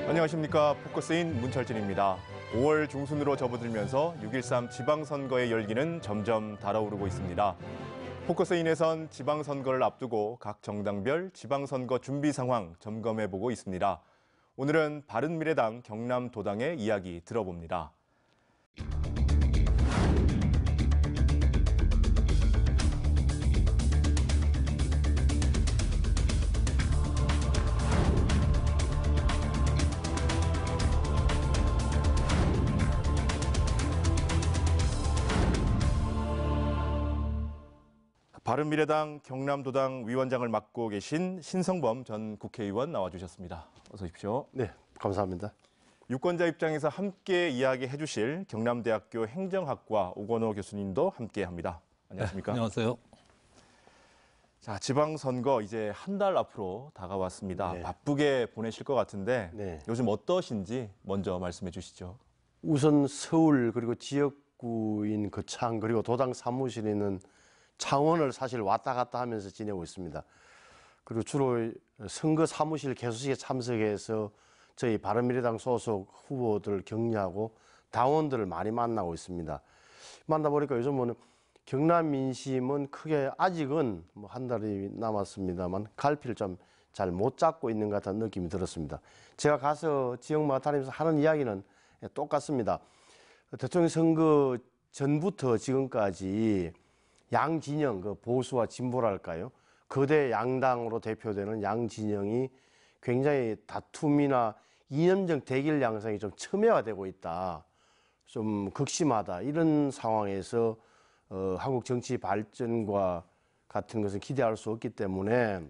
안녕하십니까. 포커스인 문철진입니다. 5월 중순으로 접어들면서 6.13 지방선거의 열기는 점점 달아오르고 있습니다. 포커스인에선 지방선거를 앞두고 각 정당별 지방선거 준비 상황 점검해보고 있습니다. 오늘은 바른미래당 경남도당의 이야기 들어봅니다. 바른미래당 경남도당 위원장을 맡고 계신 신성범 전 국회의원 나와주셨습니다. 어서 오십시오. 네, 감사합니다. 유권자 입장에서 함께 이야기해 주실 경남대학교 행정학과 오건호 교수님도 함께합니다. 안녕하십니까? 네, 안녕하세요. 자, 지방선거 이제 한 달 앞으로 다가왔습니다. 네. 바쁘게 보내실 것 같은데 네. 요즘 어떠신지 먼저 말씀해 주시죠. 우선 서울 그리고 지역구인 거창 그리고 도당 사무실에 있는 창원을 사실 왔다 갔다 하면서 지내고 있습니다. 그리고 주로 선거 사무실 개소식에 참석해서 저희 바른미래당 소속 후보들 격려하고 당원들을 많이 만나고 있습니다. 만나보니까 요즘은 경남 민심은 크게 아직은 뭐 한 달이 남았습니다만 갈피를 좀 잘 못 잡고 있는 것 같은 느낌이 들었습니다. 제가 가서 지역마다 다니면서 하는 이야기는 똑같습니다. 대통령 선거 전부터 지금까지 양 진영, 그 보수와 진보랄까요? 거대 양당으로 대표되는 양 진영이 굉장히 다툼이나 이념적 대결 양상이 좀 첨예화되고 있다. 좀 극심하다. 이런 상황에서 한국 정치 발전과 같은 것은 기대할 수 없기 때문에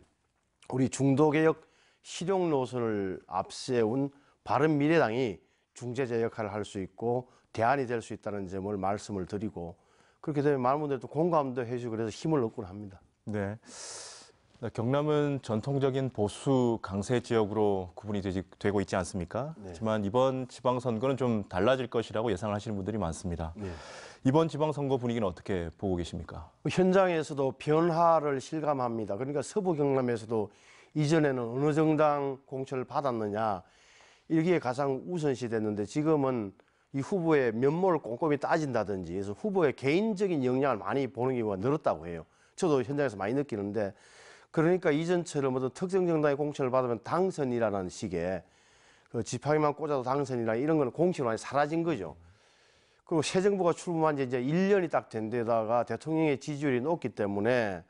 우리 중도개혁 실용 노선을 앞세운 바른미래당이 중재자 역할을 할 수 있고 대안이 될 수 있다는 점을 말씀을 드리고 그렇게 되면 많은 분들이 또 공감도 해주고 그래서 힘을 얻곤 합니다. 네. 경남은 전통적인 보수 강세 지역으로 구분이 되고 있지 않습니까? 네. 하지만 이번 지방선거는 좀 달라질 것이라고 예상을 하시는 분들이 많습니다. 네. 이번 지방선거 분위기는 어떻게 보고 계십니까? 현장에서도 변화를 실감합니다. 그러니까 서부 경남에서도 이전에는 어느 정당 공천을 받았느냐 이게 가장 우선시 됐는데 지금은 이 후보의 면모를 꼼꼼히 따진다든지 그래서 후보의 개인적인 역량을 많이 보는 경우가 늘었다고 해요. 저도 현장에서 많이 느끼는데 그러니까 이전처럼 어떤 특정 정당의 공천을 받으면 당선이라는 식의 그 지팡이만 꽂아도 당선이라 이런 거는 공식으로 많이 사라진 거죠. 그리고 새 정부가 출범한 지 이제 1년이 딱 된 데다가 대통령의 지지율이 높기 때문에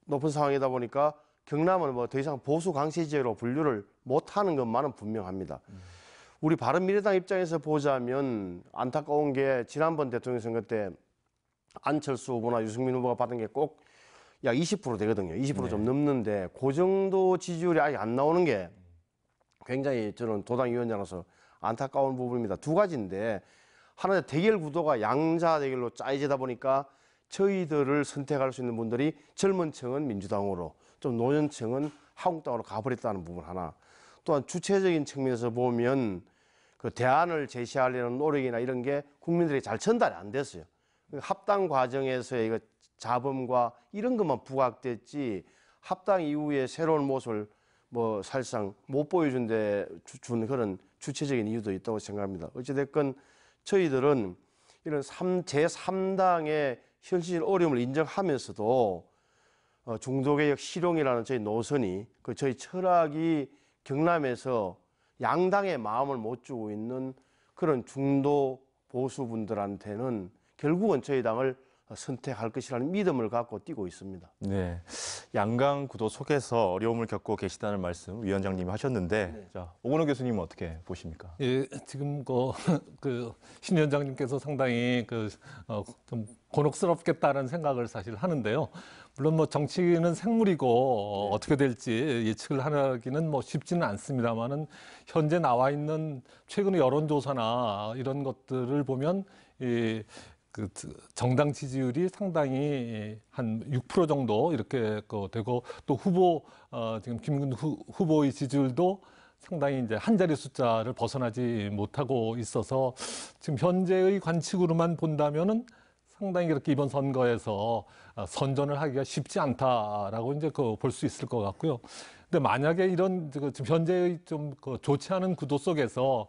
높은 상황이다 보니까 경남은 뭐 더 이상 보수 강세 지역으로 분류를 못하는 것만은 분명합니다. 우리 바른미래당 입장에서 보자면 안타까운 게 지난번 대통령 선거 때 안철수 후보나 유승민 후보가 받은 게 꼭 약 20% 되거든요. 20% 좀 넘는데 그 정도 지지율이 아직 안 나오는 게 굉장히 저는 도당위원장으로서 안타까운 부분입니다. 두 가지인데 하나는 대결 구도가 양자 대결로 짜여지다 보니까 저희들을 선택할 수 있는 분들이 젊은 층은 민주당으로 좀 노년층은 한국당으로 가버렸다는 부분 하나. 또한 주체적인 측면에서 보면 그 대안을 제시하려는 노력이나 이런 게 국민들에게 잘 전달이 안 됐어요. 합당 과정에서의 이거 잡음과 이런 것만 부각됐지 합당 이후에 새로운 모습을 뭐 사실상 못 보여준 준 그런 주체적인 이유도 있다고 생각합니다. 어찌됐건 저희들은 이런 제3당의 현실 어려움을 인정하면서도 중도개혁 실용이라는 저희 노선이 그 저희 철학이 경남에서 양당의 마음을 못 주고 있는 그런 중도 보수분들한테는 결국은 저희 당을 선택할 것이라는 믿음을 갖고 뛰고 있습니다. 네, 양강 구도 속에서 어려움을 겪고 계시다는 말씀 위원장님이 하셨는데 네. 자, 오건호 교수님은 어떻게 보십니까? 예, 지금 신 위원장님께서 상당히 좀 곤혹스럽겠다는 생각을 사실 하는데요. 물론 뭐 정치는 생물이고 어떻게 될지 예측을 하기는 뭐 쉽지는 않습니다만은 현재 나와 있는 최근의 여론조사나 이런 것들을 보면 그 정당 지지율이 상당히 한 6% 정도 이렇게 되고 또 지금 김근우 후보의 지지율도 상당히 이제 한 자리 숫자를 벗어나지 못하고 있어서 지금 현재의 관측으로만 본다면은 상당히 그렇게 이번 선거에서 선전을 하기가 쉽지 않다라고 이제 볼 수 있을 것 같고요. 근데 만약에 이런 지금 현재의 좀그 좋지 않은 구도 속에서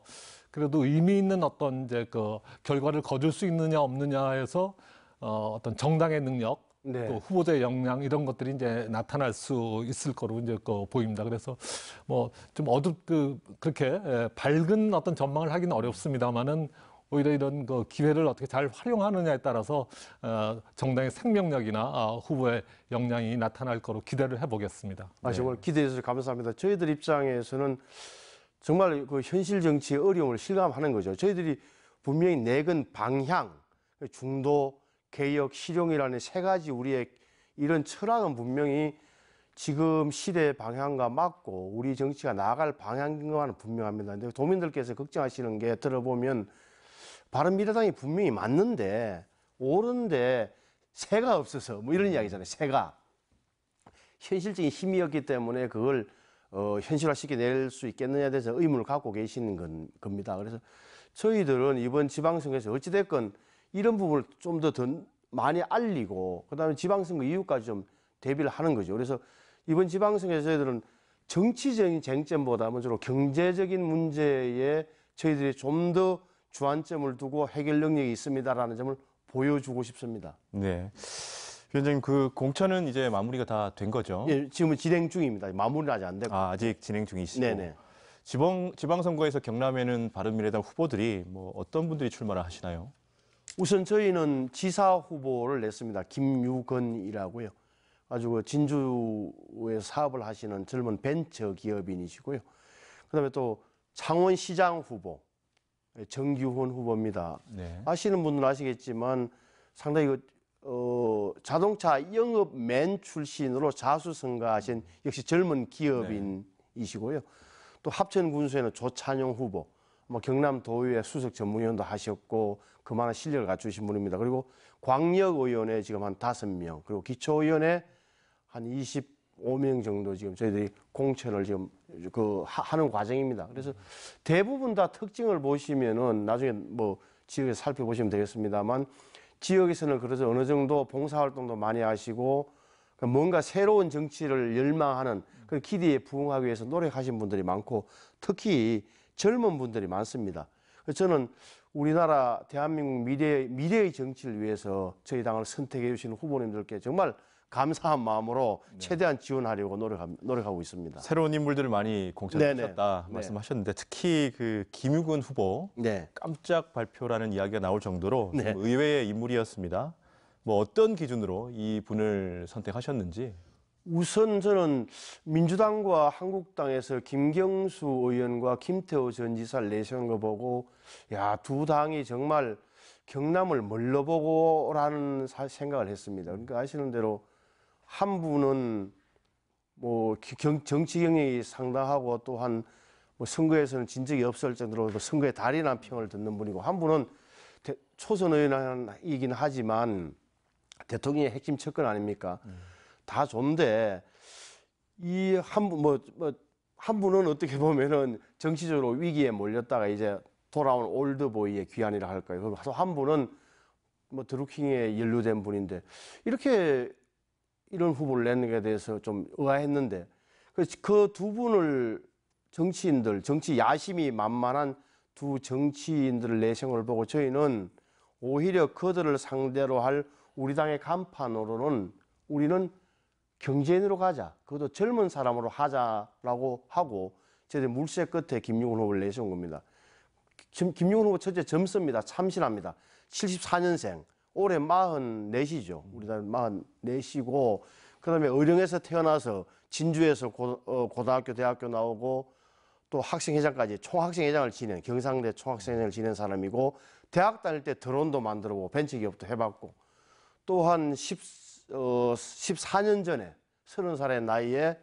그래도 의미 있는 어떤 이제 그 결과를 거둘 수 있느냐 없느냐에서 어떤 정당의 능력 네. 또 후보자의 역량 이런 것들이 이제 나타날 수 있을 거로 이제 보입니다. 그래서 뭐 좀 그렇게 밝은 어떤 전망을 하기는 어렵습니다만은 오히려 이런 그 기회를 어떻게 잘 활용하느냐에 따라서 정당의 생명력이나 후보의 역량이 나타날 거로 기대를 해보겠습니다. 정말 기대해 주셔서 감사합니다. 저희들 입장에서는 정말 그 현실 정치의 어려움을 실감하는 거죠. 저희들이 분명히 내건 방향, 중도, 개혁, 실용이라는 세 가지 우리의 이런 철학은 분명히 지금 시대의 방향과 맞고 우리 정치가 나아갈 방향과는 분명합니다. 근데 도민들께서 걱정하시는 게 들어보면 바른미래당이 분명히 맞는데 옳은데 새가 없어서 뭐 이런 이야기잖아요. 새가 현실적인 힘이었기 때문에 그걸 현실화시켜 낼 수 있겠느냐에 대해서 의문을 갖고 계시는 겁니다. 그래서 저희들은 이번 지방선거에서 어찌됐건 이런 부분을 좀 더 많이 알리고 그다음에 지방선거 이후까지 좀 대비를 하는 거죠. 그래서 이번 지방선거에서 저희들은 정치적인 쟁점보다는 주로 경제적인 문제에 저희들이 좀 더 주안점을 두고 해결 능력이 있습니다라는 점을 보여주고 싶습니다. 네. 위원장님, 그 공천은 이제 마무리가 다 된 거죠? 예, 지금은 진행 중입니다. 마무리는 아직 안 됐고. 아직 진행 중이시고. 네네. 지방선거에서 경남에는 바른미래당 후보들이 뭐 어떤 분들이 출마를 하시나요? 우선 저희는 지사 후보를 냈습니다. 김유건이라고요. 아주 그 진주에 사업을 하시는 젊은 벤처 기업인이시고요. 그다음에 또 창원시장 후보 정규훈 후보입니다. 네. 아시는 분들은 아시겠지만 상당히 자동차 영업맨 출신으로 자수성가하신 역시 젊은 기업인이시고요. 또 합천군수에는 조찬용 후보, 뭐 경남도의회 수석 전문위원도 하셨고 그만한 실력을 갖추신 분입니다. 그리고 광역의원에 지금 한 5명, 그리고 기초의원에 한 25명 정도 지금 저희들이 공천을 지금 하는 과정입니다. 그래서 대부분 다 특징을 보시면은 나중에 뭐 지역에서 살펴보시면 되겠습니다만 지역에서는 그래서 어느 정도 봉사활동도 많이 하시고 뭔가 새로운 정치를 열망하는 그 기대에 부응하기 위해서 노력하신 분들이 많고 특히 젊은 분들이 많습니다. 그래서 저는 우리나라 대한민국 미래의 정치를 위해서 저희 당을 선택해 주시는 후보님들께 정말 감사한 마음으로 최대한 지원하려고 노력하고 있습니다. 새로운 인물들을 많이 공천하셨다 네네. 말씀하셨는데 특히 그 김유근 후보 네. 깜짝 발표라는 이야기가 나올 정도로 네. 좀 의외의 인물이었습니다. 뭐 어떤 기준으로 이 분을 선택하셨는지? 우선 저는 민주당과 한국당에서 김경수 의원과 김태호 전 지사를 내세운 거 보고 야, 두 당이 정말 경남을 뭘로 보고라는 생각을 했습니다. 그러니까 아시는 대로 한 분은 뭐 정치 경력이 상당하고 또한 뭐 선거에서는 진 적이 없을 정도로 선거에 달인한 평을 듣는 분이고 한 분은 초선 의원이긴 하지만 대통령의 핵심 측근 아닙니까? 다 좋은데 이 한 분은 어떻게 보면은 정치적으로 위기에 몰렸다가 이제 돌아온 올드보이의 귀환이라 할까요? 그리고 한 분은 뭐 드루킹에 연루된 분인데 이렇게 이런 후보를 내는 것에 대해서 좀 의아했는데 그 두 분을 정치 야심이 만만한 두 정치인들을 내세운 보고 저희는 오히려 그들을 상대로 할 우리 당의 간판으로는 우리는 경제인으로 가자. 그것도 젊은 사람으로 하자라고 하고 저희들이 물새 끝에 김용훈 후보를 내세운 겁니다. 김용훈 후보 첫째 젊습니다. 참신합니다. 74년생. 올해 44이죠. 우리 당 44시고 그다음에 의령에서 태어나서 진주에서 고등학교, 대학교 나오고 또 학생회장까지 총학생회장을 지낸 경상대 총학생회장을 지낸 사람이고 대학 다닐 때 드론도 만들어보고 벤처기업도 해봤고 또한 14년 전에 30살의 나이에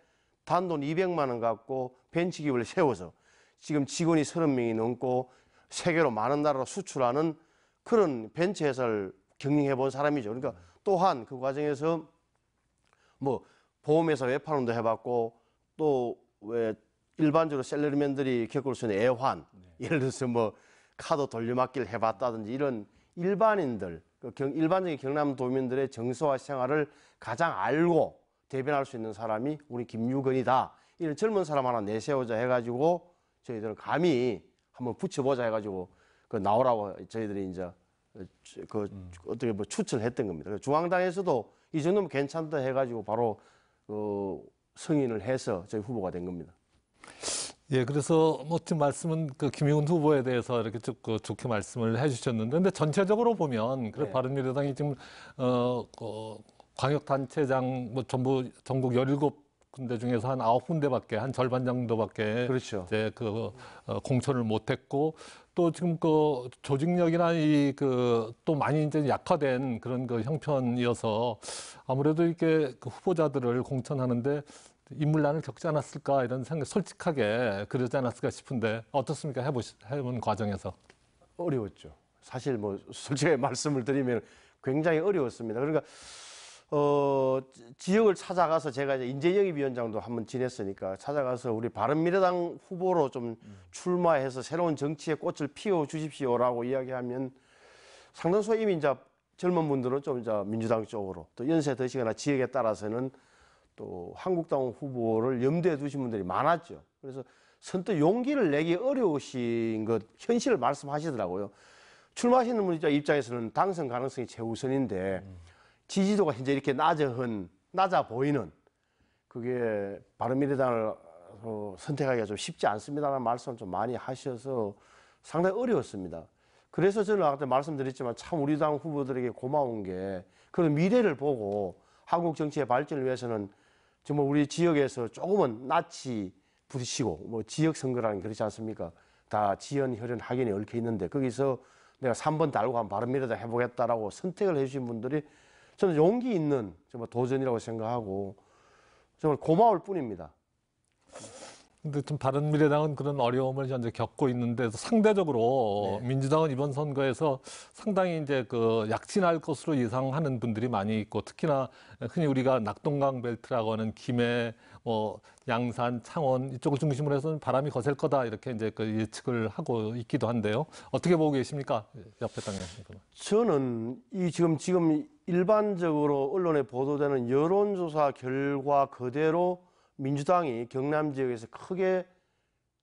단돈 200만 원 갖고 벤처기업을 세워서 지금 직원이 30명이 넘고 세계로 많은 나라로 수출하는 그런 벤처 회사를 경영해 본 사람이죠. 그러니까 또한 그 과정에서 뭐 보험회사 외판원도 해봤고 또 왜 일반적으로 셀러리맨들이 겪을 수 있는 애환, 예를 들어서 뭐 카드 돌려막기를 해봤다든지 이런 일반인들, 일반적인 경남 도민들의 정서와 생활을 가장 알고 대변할 수 있는 사람이 우리 김유건이다. 이런 젊은 사람 하나 내세우자 해가지고 저희들은 감히 한번 붙여보자 해가지고 그 나오라고 저희들이 이제 그 어떻게 뭐 추천을 했던 겁니다. 그래서 중앙당에서도 이 정도면 괜찮다 해가지고 바로 승인을 해서 저희 후보가 된 겁니다. 예, 그래서 뭐 지금 말씀은 그 김용훈 후보에 대해서 이렇게 쭉 좋게 말씀을 해주셨는데, 근데 전체적으로 보면 그래 네. 바른미래당이 지금 광역단체장 뭐 전국 17군데 중에서 한 9군데밖에 한 절반 정도밖에 그렇죠. 이제 공천을 못했고, 또 지금 그 조직력이나 또 많이 이제 약화된 그런 그 형편이어서 아무래도 이렇게 그 후보자들을 공천하는데 인물난을 겪지 않았을까 이런 생각, 솔직하게 그러지 않았을까 싶은데 어떻습니까? 해본 과정에서. 어려웠죠. 사실 뭐 솔직하게 말씀을 드리면 굉장히 어려웠습니다. 그러니까 지역을 찾아가서 제가 이제 인재영입위원장도 한번 지냈으니까 찾아가서 우리 바른미래당 후보로 좀 출마해서 새로운 정치의 꽃을 피워 주십시오라고 이야기하면 상당수 이미 이제 젊은 분들은 좀 이제 민주당 쪽으로, 또 연세 드시거나 지역에 따라서는 또 한국당 후보를 염두에 두신 분들이 많았죠. 그래서 선뜻 용기를 내기 어려우신 것 현실을 말씀하시더라고요. 출마하시는 분 입장에서는 당선 가능성이 최우선인데 지지도가 현재 이렇게 낮아 보이는, 그게 바른미래당을 선택하기가 좀 쉽지 않습니다라는 말씀을 좀 많이 하셔서 상당히 어려웠습니다. 그래서 저는 아까 말씀드렸지만 참 우리 당 후보들에게 고마운 게 그런 미래를 보고 한국 정치의 발전을 위해서는 정말 우리 지역에서 조금은 낯이 부딪히고, 뭐 지역 선거라는 게 그렇지 않습니까? 다 지연, 혈연, 학연이 얽혀 있는데 거기서 내가 3번 달고 한번 바른미래당 해보겠다라고 선택을 해주신 분들이 저는 용기 있는 정말 도전이라고 생각하고 정말 고마울 뿐입니다. 근데 좀 바른미래당은 그런 어려움을 현재 겪고 있는데 상대적으로 네. 민주당은 이번 선거에서 상당히 이제 그 약진할 것으로 예상하는 분들이 많이 있고, 특히나 흔히 우리가 낙동강 벨트라고 하는 김해, 양산, 창원 이쪽을 중심으로 해서는 바람이 거셀 거다 이렇게 이제 그 예측을 하고 있기도 한데요. 어떻게 보고 계십니까? 옆에 당에. 저는 이 지금 일반적으로 언론에 보도되는 여론조사 결과 그대로 민주당이 경남 지역에서 크게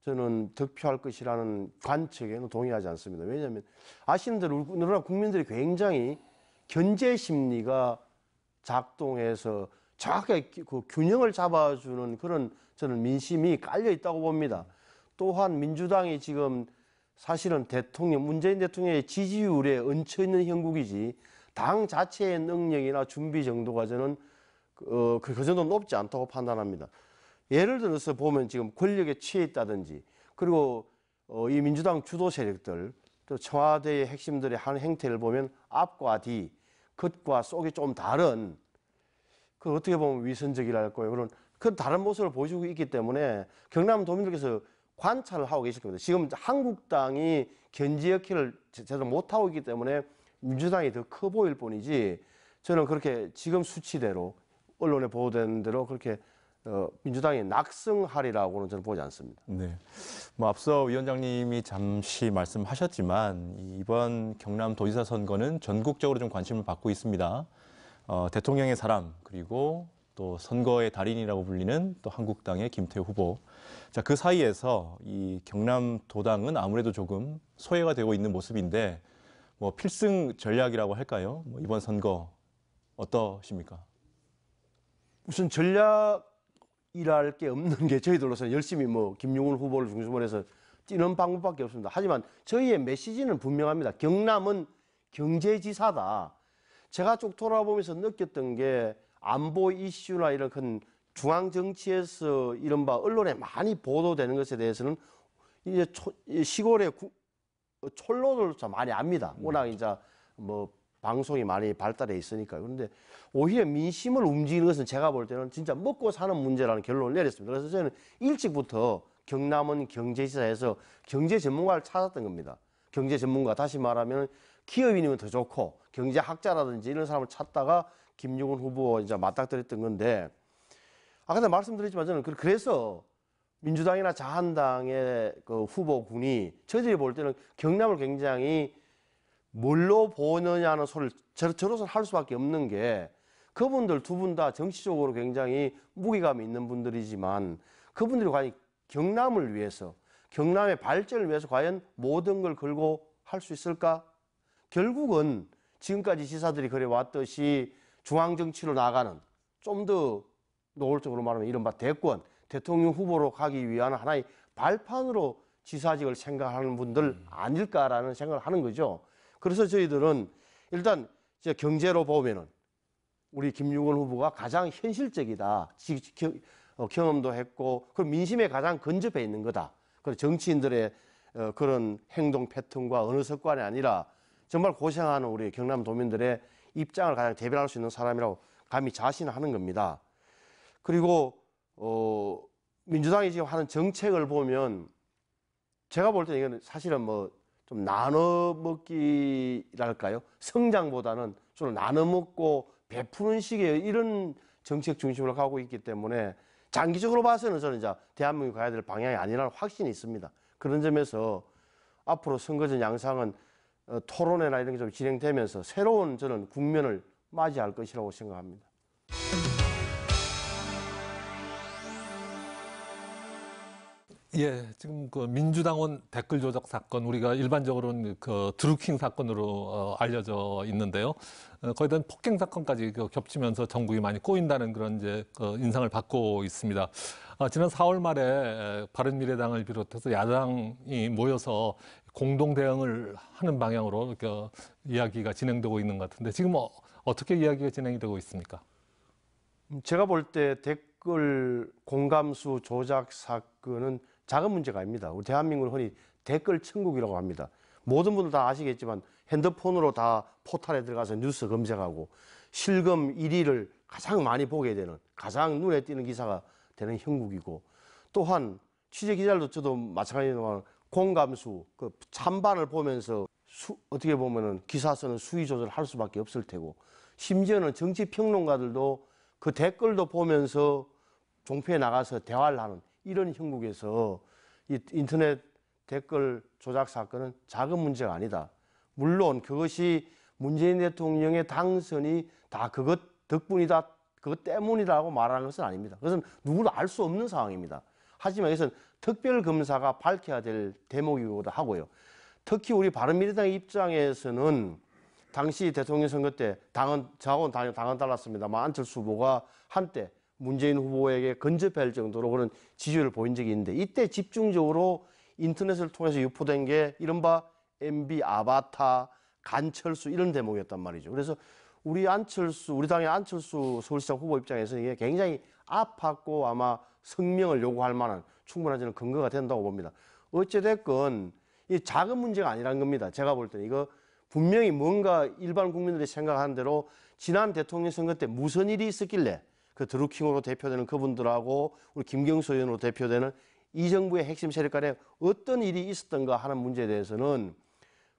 저는 득표할 것이라는 관측에는 동의하지 않습니다. 왜냐하면 아시는 대로 우리나라 국민들이 굉장히 견제 심리가 작동해서 정확하게 그 균형을 잡아주는 그런 저는 민심이 깔려 있다고 봅니다. 또한 민주당이 지금 사실은 문재인 대통령의 지지율에 얹혀 있는 형국이지 당 자체의 능력이나 준비 정도가 저는 그 정도 높지 않다고 판단합니다. 예를 들어서 보면 지금 권력에 취해 있다든지, 그리고 이 민주당 주도 세력들, 또 청와대의 핵심들의 하는 행태를 보면 앞과 뒤, 겉과 속이 좀 다른, 그 어떻게 보면 위선적이랄까요. 그런 그 다른 모습을 보여주고 있기 때문에 경남도민들께서 관찰을 하고 계실 겁니다. 지금 한국당이 견제 역할을 제대로 못하고 있기 때문에 민주당이 더 커 보일 뿐이지, 저는 그렇게 지금 수치대로 언론에 보도된 대로 그렇게 민주당이 낙승하리라고는 저는 보지 않습니다. 네. 뭐 앞서 위원장님이 잠시 말씀하셨지만 이번 경남도지사 선거는 전국적으로 좀 관심을 받고 있습니다. 대통령의 사람, 그리고 또 선거의 달인이라고 불리는 또 한국당의 김태호 후보. 자, 그 사이에서 이 경남도당은 아무래도 조금 소외가 되고 있는 모습인데, 뭐 필승 전략이라고 할까요? 뭐 이번 선거 어떠십니까? 우선 전략이랄 게 없는 게 저희들로서는 열심히 뭐 김용훈 후보를 중심으로 해서 뛰는 방법밖에 없습니다. 하지만 저희의 메시지는 분명합니다. 경남은 경제지사다. 제가 쭉 돌아보면서 느꼈던 게 안보 이슈나 이런 큰 중앙 정치에서 이른바 언론에 많이 보도되는 것에 대해서는 이제 시골의 촌로를 좀 많이 압니다. 워낙 이제 뭐 방송이 많이 발달해 있으니까. 그런데 오히려 민심을 움직이는 것은 제가 볼 때는 진짜 먹고 사는 문제라는 결론을 내렸습니다. 그래서 저는 일찍부터 경남은 경제지사에서 경제 전문가를 찾았던 겁니다. 경제 전문가, 다시 말하면 기업인이면 더 좋고 경제학자라든지 이런 사람을 찾다가 김용훈 후보와 이제 맞닥뜨렸던 건데, 아까 말씀드렸지만 저는 그래서 민주당이나 자한당의 그 후보군이 저희들이 볼 때는 경남을 굉장히 뭘로 보느냐는 소리를 저로서는 할 수밖에 없는 게, 그분들 두 분 다 정치적으로 굉장히 무게감이 있는 분들이지만 그분들이 과연 경남을 위해서, 경남의 발전을 위해서 과연 모든 걸 걸고 할 수 있을까? 결국은 지금까지 지사들이 그래왔듯이 중앙정치로 나가는, 좀 더 노골적으로 말하면 이른바 대권, 대통령 후보로 가기 위한 하나의 발판으로 지사직을 생각하는 분들 아닐까라는 생각을 하는 거죠. 그래서 저희들은 일단 경제로 보면은 우리 김유건 후보가 가장 현실적이다. 경험도 했고, 그리고 민심에 가장 근접해 있는 거다. 그리고 정치인들의 그런 행동 패턴과 어느 습관이 아니라 정말 고생하는 우리 경남 도민들의 입장을 가장 대변할 수 있는 사람이라고 감히 자신하는 겁니다. 그리고 민주당이 지금 하는 정책을 보면 제가 볼 때는 이건 사실은 뭐 좀 나눠 먹기랄까요? 성장보다는 좀 나눠 먹고 베푸는 식의 이런 정책 중심으로 가고 있기 때문에 장기적으로 봐서는 저는 이제 대한민국이 가야 될 방향이 아니라는 확신이 있습니다. 그런 점에서 앞으로 선거전 양상은 토론회나 이런 게 좀 진행되면서 새로운 저는 국면을 맞이할 것이라고 생각합니다. 예, 지금 그 민주당원 댓글 조작 사건, 우리가 일반적으로는 그 드루킹 사건으로 알려져 있는데요. 거기다 폭행 사건까지 겹치면서 전국이 많이 꼬인다는 그런 이제 인상을 받고 있습니다. 지난 4월 말에 바른미래당을 비롯해서 야당이 모여서 공동 대응을 하는 방향으로 이야기가 진행되고 있는 것 같은데 지금 어떻게 이야기가 진행이 되고 있습니까? 제가 볼 때 댓글 공감수 조작 사건은 작은 문제가 아닙니다. 우리 대한민국은 흔히 댓글 천국이라고 합니다. 모든 분들 다 아시겠지만 핸드폰으로 다 포털에 들어가서 뉴스 검색하고 실검 1위를 가장 많이 보게 되는, 가장 눈에 띄는 기사가 되는 형국이고, 또한 취재 기자들도 저도 마찬가지지만 공감수, 그 찬반을 보면서 어떻게 보면은 기사 쓰는 수위 조절을 할 수밖에 없을 테고, 심지어는 정치 평론가들도 그 댓글도 보면서 종편에 나가서 대화를 하는 이런 형국에서 이 인터넷 댓글 조작 사건은 작은 문제가 아니다. 물론 그것이 문재인 대통령의 당선이 다 그것 덕분이다, 그것 때문이라고 말하는 것은 아닙니다. 그것은 누구도 알 수 없는 상황입니다. 하지만 이것은 특별검사가 밝혀야 될 대목이기도 하고요. 특히 우리 바른미래당 입장에서는 당시 대통령 선거 때 저하고는 당은 달랐습니다만 안철수 후보가 한때 문재인 후보에게 근접할 정도로 그런 지지율을 보인 적이 있는데, 이때 집중적으로 인터넷을 통해서 유포된 게 이른바 MB 아바타, 간철수 이런 대목이었단 말이죠. 그래서 우리 당의 안철수 서울시장 후보 입장에서 이게 굉장히 아팠고 아마 성명을 요구할 만한 충분한 저는 근거가 된다고 봅니다. 어찌됐건 이 작은 문제가 아니란 겁니다. 제가 볼 때는 이거 분명히 뭔가 일반 국민들이 생각하는 대로 지난 대통령 선거 때 무슨 일이 있었길래 그 드루킹으로 대표되는 그분들하고 우리 김경수 의원으로 대표되는 이 정부의 핵심 세력 간에 어떤 일이 있었던가 하는 문제에 대해서는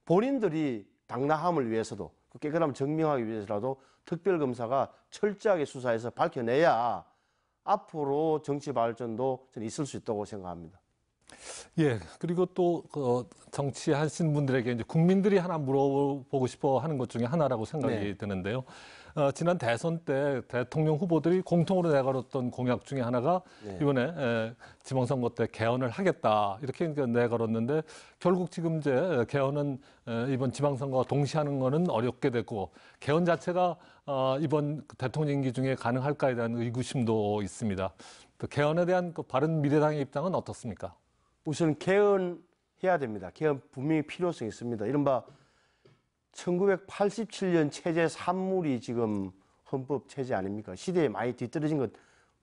본인들이 당당함을 위해서도 깨끗함을 증명하기 위해서라도 특별검사가 철저하게 수사해서 밝혀내야 앞으로 정치 발전도 저는 있을 수 있다고 생각합니다. 예, 그리고 또 정치하신 분들에게 이제 국민들이 하나 물어보고 싶어 하는 것 중에 하나라고 생각이 네. 드는데요. 지난 대선 때 대통령 후보들이 공통으로 내걸었던 공약 중에 하나가 네. 이번에 지방선거 때 개헌을 하겠다 이렇게 내걸었는데 결국 지금 이제 개헌은 이번 지방선거와 동시하는 거는 어렵게 되고 개헌 자체가 이번 대통령 임기 중에 가능할까에 대한 의구심도 있습니다. 또 개헌에 대한 그 바른미래당의 입장은 어떻습니까? 우선 개헌해야 됩니다. 개헌 분명히 필요성이 있습니다. 이른바 1987년 체제 산물이 지금 헌법 체제 아닙니까? 시대에 많이 뒤떨어진 것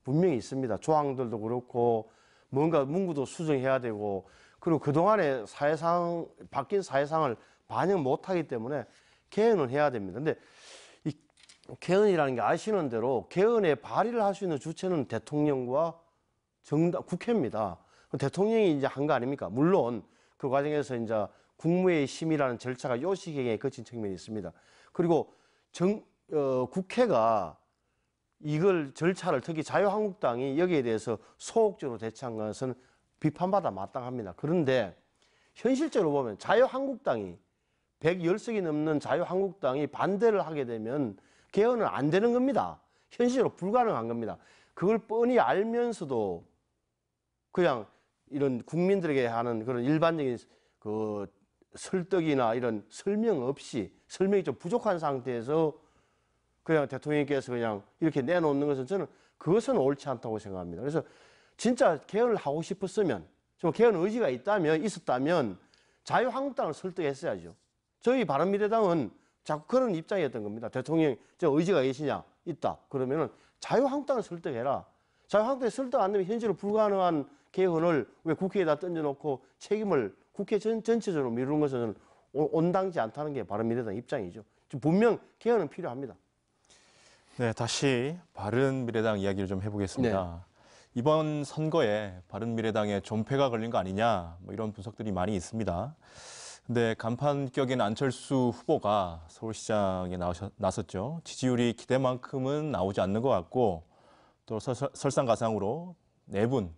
분명히 있습니다. 조항들도 그렇고 뭔가 문구도 수정해야 되고, 그리고 그동안의 바뀐 사회상을 반영 못하기 때문에 개헌을 해야 됩니다. 근데 이 개헌이라는 게 아시는 대로 개헌에 발의를 할 수 있는 주체는 대통령과 국회입니다. 대통령이 이제 한 거 아닙니까? 물론 그 과정에서 이제 국무회의 심의라는 절차가 요식행위에 거친 측면이 있습니다. 그리고 국회가 이걸 절차를, 특히 자유한국당이 여기에 대해서 소극적으로 대처한 것은 비판받아 마땅합니다. 그런데 현실적으로 보면 자유한국당이 110석이 넘는 자유한국당이 반대를 하게 되면 개헌은 안 되는 겁니다. 현실적으로 불가능한 겁니다. 그걸 뻔히 알면서도 그냥 이런 국민들에게 하는 그런 일반적인 그 설득이나 이런 설명 없이 설명이 좀 부족한 상태에서 그냥 대통령께서 그냥 이렇게 내놓는 것은 저는 그것은 옳지 않다고 생각합니다. 그래서 진짜 개헌을 하고 싶었으면 좀 개헌 의지가 있었다면 자유한국당을 설득했어야죠. 저희 바른미래당은 자꾸 그런 입장이었던 겁니다. 대통령 저 의지가 계시냐? 있다. 그러면은 자유한국당을 설득해라. 자유한국당이 설득 안 되면 현실로 불가능한 개헌을 왜 국회에다 던져놓고 책임을 국회 전체적으로 미루는 것은 온당치 않다는 게 바른미래당 입장이죠. 분명 개헌은 필요합니다. 네, 다시 바른미래당 이야기를 좀 해보겠습니다. 이번 선거에 바른미래당에 존폐가 걸린 거 아니냐, 뭐 이런 분석들이 많이 있습니다. 근데 간판 격인 안철수 후보가 서울시장에 나섰죠. 지지율이 기대만큼은 나오지 않는 것 같고 또 설상가상으로 내분,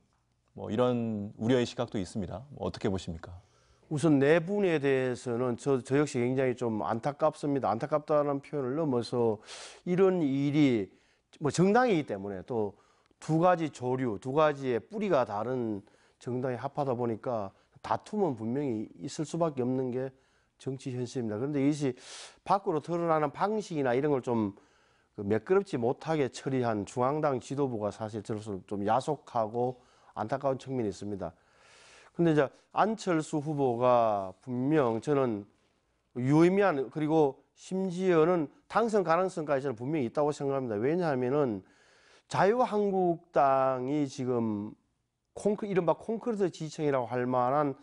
뭐 이런 우려의 시각도 있습니다. 뭐 어떻게 보십니까? 우선 내분에 대해서는 저 역시 굉장히 좀 안타깝습니다. 안타깝다는 표현을 넘어서 이런 일이 뭐 정당이기 때문에 또 두 가지 조류, 두 가지의 뿌리가 다른 정당이 합하다 보니까 다툼은 분명히 있을 수밖에 없는 게 정치 현실입니다. 그런데 이것이 밖으로 드러나는 방식이나 이런 걸 좀 매끄럽지 못하게 처리한 중앙당 지도부가 사실 저로서 좀 야속하고 안타까운 측면이 있습니다. 근데 이제 안철수 후보가 분명 저는 유의미한 그리고 심지어는 당선 가능성까지 저는 분명히 있다고 생각합니다. 왜냐하면은 자유한국당이 지금 이른바 콘크리트 지지층이라고 할 만한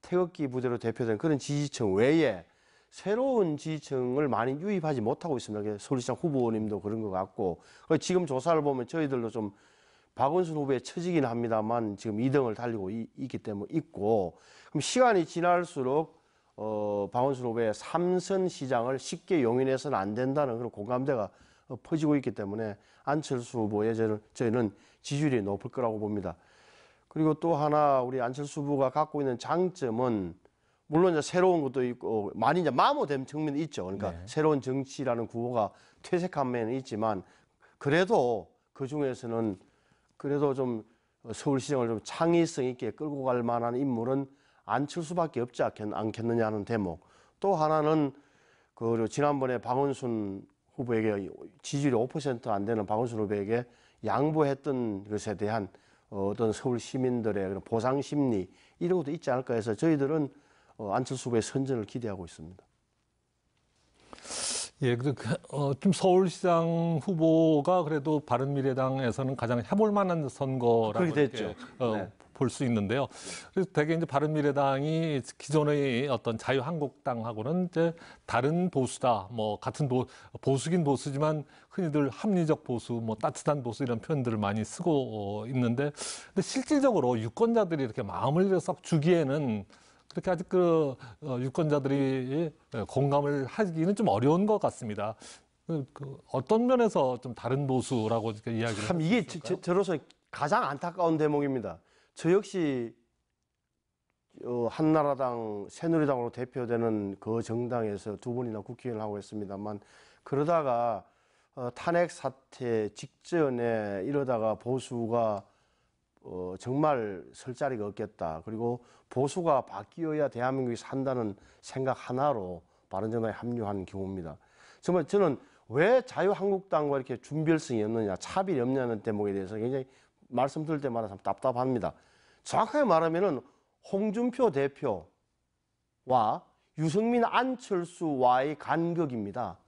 태극기 부대로 대표된 그런 지지층 외에 새로운 지지층을 많이 유입하지 못하고 있습니다. 서울시장 후보님도 그런 것 같고 지금 조사를 보면 저희들도 좀 박원순 후보의 처지긴 합니다만 지금 2등을 달리고 있기 때문에 있고 그럼 시간이 지날수록 박원순 후보의 3선 시장을 쉽게 용인해서는 안 된다는 그런 공감대가 퍼지고 있기 때문에 안철수 후보의 저희는 지지율이 높을 거라고 봅니다. 그리고 또 하나 우리 안철수 후보가 갖고 있는 장점은 물론 이제 새로운 것도 있고 많이 이제 마모된 측면이 있죠. 그러니까 새로운 정치라는 구호가 퇴색한 면은 있지만 그래도 그 중에서는 그래도 좀 서울시장을 좀 창의성 있게 끌고 갈 만한 인물은 안철수밖에 없지 않겠느냐 하는 대목. 또 하나는 그 지난번에 박원순 후보에게 지지율이 5% 안 되는 박원순 후보에게 양보했던 것에 대한 어떤 서울 시민들의 그런 보상 심리 이런 것도 있지 않을까 해서 저희들은 안철수 후보의 선전을 기대하고 있습니다. 예, 좀 서울시장 후보가 그래도 바른미래당에서는 가장 해볼 만한 선거라고 그렇게 됐죠. 볼 수 있는데요. 그래서 되게 이제 바른미래당이 기존의 어떤 자유한국당하고는 이제 다른 보수다, 뭐 같은 보수긴 보수지만 흔히들 합리적 보수, 뭐 따뜻한 보수 이런 표현들을 많이 쓰고 있는데, 근데 실질적으로 유권자들이 이렇게 마음을 썩 주기에는 그렇게 아직 유권자들이 공감을 하기는 좀 어려운 것 같습니다. 어떤 면에서 좀 다른 보수라고 이야기를 참 이게 저로서 가장 안타까운 대목입니다. 저 역시 한나라당, 새누리당으로 대표되는 그 정당에서 두 번이나 국회의원을 하고 있습니다만 그러다가 탄핵 사태 직전에 이러다가 보수가 정말 설 자리가 없겠다. 그리고 보수가 바뀌어야 대한민국이 산다는 생각 하나로 바른정당에 합류한 경우입니다. 정말 저는 왜 자유한국당과 이렇게 준별성이 없느냐, 차별이 없냐는 대목에 대해서 굉장히 말씀 들을 때마다 참 답답합니다. 정확하게 말하면은 홍준표 대표와 유승민, 안철수와의 간격입니다.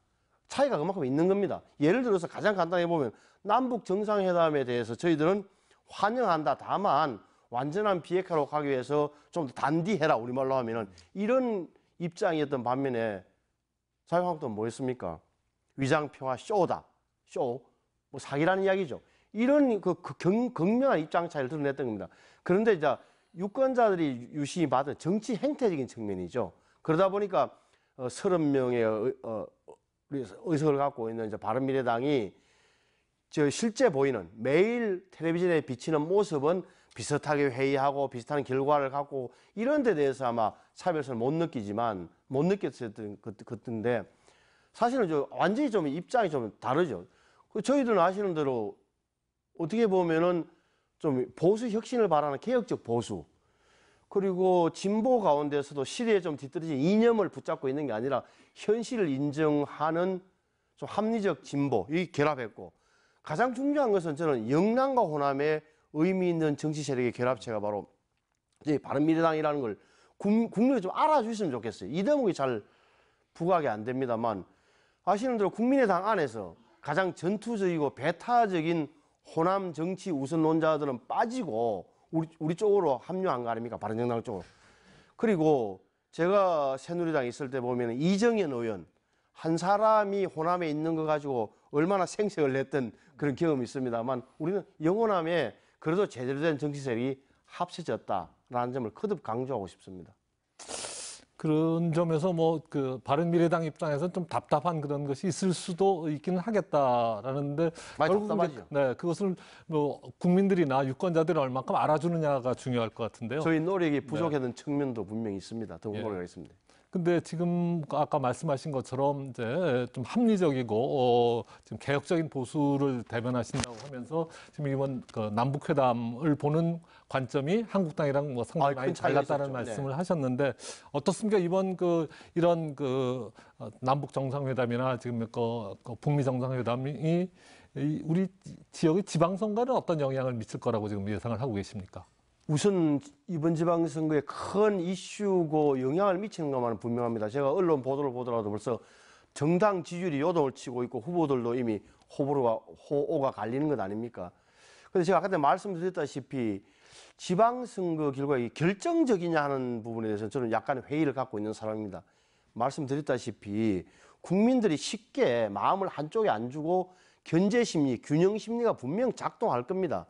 차이가 그만큼 있는 겁니다. 예를 들어서 가장 간단하게 보면 남북 정상회담에 대해서 저희들은 환영한다. 다만 완전한 비핵화로 가기 위해서 좀 더 단디해라. 우리말로 하면은 이런 입장이었던 반면에 자유한국당은 뭐였습니까? 위장평화 쇼다. 쇼. 뭐 사기라는 이야기죠. 이런 극명한 입장 차이를 드러냈던 겁니다. 그런데 이제 유권자들이 유심히 받은 정치 행태적인 측면이죠. 그러다 보니까 30명의 의석을 갖고 있는 이제 바른미래당이 실제 보이는 매일 텔레비전에 비치는 모습은 비슷하게 회의하고 비슷한 결과를 갖고 이런 데 대해서 아마 차별성을 못 느끼지만 못 느꼈었던 것인데 사실은 완전히 좀 입장이 좀 다르죠. 저희들은 아시는 대로 어떻게 보면은 좀 보수 혁신을 바라는 개혁적 보수, 그리고 진보 가운데서도 시대에 좀 뒤떨어진 이념을 붙잡고 있는 게 아니라 현실을 인정하는 좀 합리적 진보, 이 결합했고, 가장 중요한 것은 저는 영남과 호남의 의미 있는 정치 세력의 결합체가 바로 이제 바른미래당이라는 걸 국민이 좀 알아주셨으면 좋겠어요. 이 대목이 잘 부각이 안 됩니다만, 아시는 대로 국민의당 안에서 가장 전투적이고 배타적인 호남 정치 우선론자들은 빠지고 우리 쪽으로 합류한 거 아닙니까? 바른정당 쪽으로. 그리고 제가 새누리당에 있을 때 보면 이정현 의원 한 사람이 호남에 있는 거 가지고 얼마나 생색을 냈던 그런 경험이 있습니다만, 우리는 영호남에 그래도 제대로 된 정치 세력이 합쳐졌다라는 점을 거듭 강조하고 싶습니다. 그런 점에서 뭐 그 바른미래당 입장에서는 좀 답답한 그런 것이 있을 수도 있기는 하겠다라는데, 많이 결국은 답답하죠. 네, 그것을 뭐 국민들이나 유권자들이 얼마큼 알아주느냐가 중요할 것 같은데요. 저희 노력이 부족했던 측면도 분명히 있습니다. 더욱 노력하겠습니다. 근데 지금 아까 말씀하신 것처럼 이제 좀 합리적이고 좀 개혁적인 보수를 대변하신다고 하면서 지금 이번 그 남북 회담을 보는 관점이 한국당이랑 뭐 상당히 많이 큰 차이가 달랐다는 있었죠. 말씀을 하셨는데, 어떻습니까? 이번 이런 남북 정상회담이나 지금 북미 정상회담이 우리 지역의 지방선거는 어떤 영향을 미칠 거라고 지금 예상을 하고 계십니까? 우선 이번 지방선거에 큰 이슈고 영향을 미치는 것만은 분명합니다. 제가 언론 보도를 보더라도 벌써 정당 지지율이 요동을 치고 있고 후보들도 이미 호오가 갈리는 것 아닙니까? 그런데 제가 아까 말씀드렸다시피 지방선거 결과가 결정적이냐 하는 부분에 대해서는 저는 약간의 회의를 갖고 있는 사람입니다. 말씀드렸다시피 국민들이 쉽게 마음을 한쪽에 안 주고 견제심리, 균형심리가 분명 작동할 겁니다.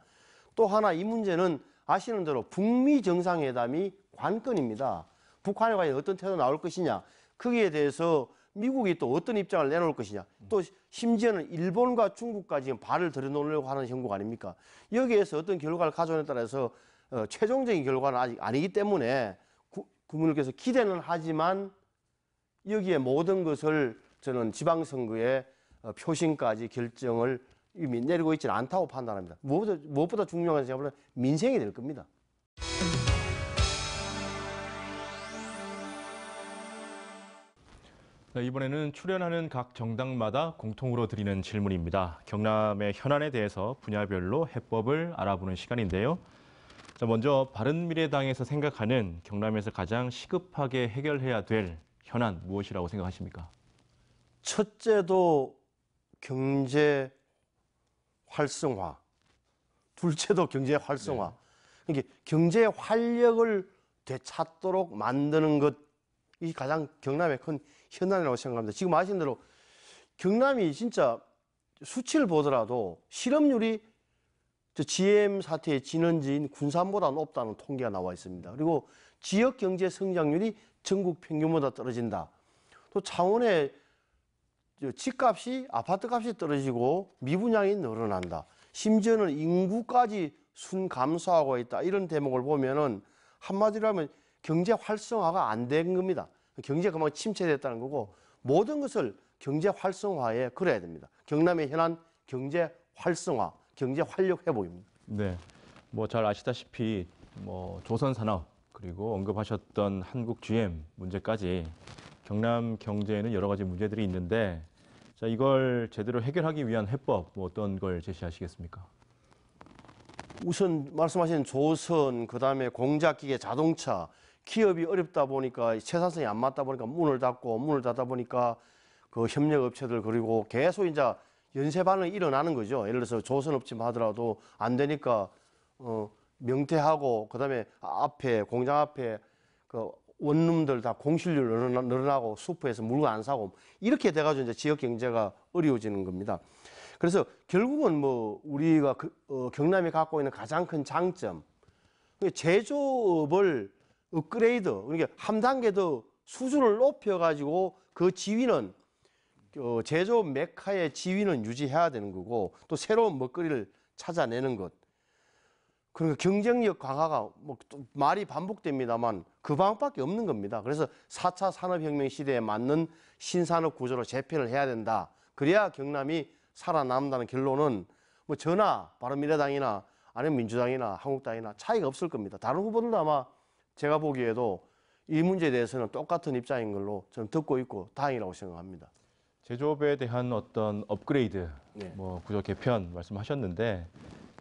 또 하나 이 문제는 아시는 대로 북미 정상회담이 관건입니다. 북한에 과연 어떤 태도 나올 것이냐, 거기에 대해서 미국이 또 어떤 입장을 내놓을 것이냐, 또 심지어는 일본과 중국까지 지금 발을 들여놓으려고 하는 형국 아닙니까? 여기에서 어떤 결과를 가져오냐에 따라서 최종적인 결과는 아직 아니기 때문에 국민들께서 기대는 하지만 여기에 모든 것을 저는 지방선거의 표심까지 결정을 이미 내리고 있지는 않다고 판단합니다. 무엇보다 중요한 것은 제가 보는 민생이 될 겁니다. 네, 이번에는 출연하는 각 정당마다 공통으로 드리는 질문입니다. 경남의 현안에 대해서 분야별로 해법을 알아보는 시간인데요. 자, 먼저 바른미래당에서 생각하는 경남에서 가장 시급하게 해결해야 될 현안 무엇이라고 생각하십니까? 첫째도 경제 활성화, 둘째도 경제 활성화. 이게 경제 활력을 되찾도록 만드는 것이 가장 경남의 큰 현안이라고 생각합니다. 지금 아시는 대로 경남이 진짜 수치를 보더라도 실업률이 GM 사태의 진원지인 군산보다 높다는 통계가 나와 있습니다. 그리고 지역 경제 성장률이 전국 평균보다 떨어진다. 또 창원의 집값이, 아파트값이 떨어지고 미분양이 늘어난다. 심지어는 인구까지 순감소하고 있다. 이런 대목을 보면은 한마디로 하면 경제 활성화가 안 된 겁니다. 경제가 막 침체됐다는 거고, 모든 것을 경제 활성화에 걸어야 됩니다. 경남의 현안 경제 활성화, 경제 활력 회복입니다. 네, 뭐 잘 아시다시피 조선산업 그리고 언급하셨던 한국 GM 문제까지 경남 경제에는 여러 가지 문제들이 있는데, 자, 이걸 제대로 해결하기 위한 해법 어떤 걸 제시하시겠습니까? 우선 말씀하신 조선, 그다음에 공작기계, 자동차, 기업이 어렵다 보니까 생산성이 안 맞다 보니까 문을 닫다 보니까 그 협력업체들, 그리고 계속 이제 연쇄 반응이 일어나는 거죠. 예를 들어서 조선업체만 하더라도 안 되니까 명태하고 그다음에 공장 앞에 그 원룸들 다 공실률 늘어나고 수포에서 물건 안 사고 이렇게 돼가지고 이제 지역 경제가 어려워지는 겁니다. 그래서 결국은 우리가 경남이 갖고 있는 가장 큰 장점, 제조업을 업그레이드, 그러니까 한 단계 더 수준을 높여가지고 그 지위는 제조업 메카의 지위는 유지해야 되는 거고, 또 새로운 먹거리를 찾아내는 것. 그러니까 경쟁력 강화가 또 말이 반복됩니다만 그 방법밖에 없는 겁니다. 그래서 4차 산업혁명 시대에 맞는 신산업 구조로 재편을 해야 된다. 그래야 경남이 살아남는다는 결론은 저나 바른미래당이나 아니면 민주당이나 한국당이나 차이가 없을 겁니다. 다른 후보들도 아마 제가 보기에도 이 문제에 대해서는 똑같은 입장인 걸로 저는 듣고 있고 다행이라고 생각합니다. 제조업에 대한 어떤 업그레이드, 네. 뭐 구조 개편 말씀하셨는데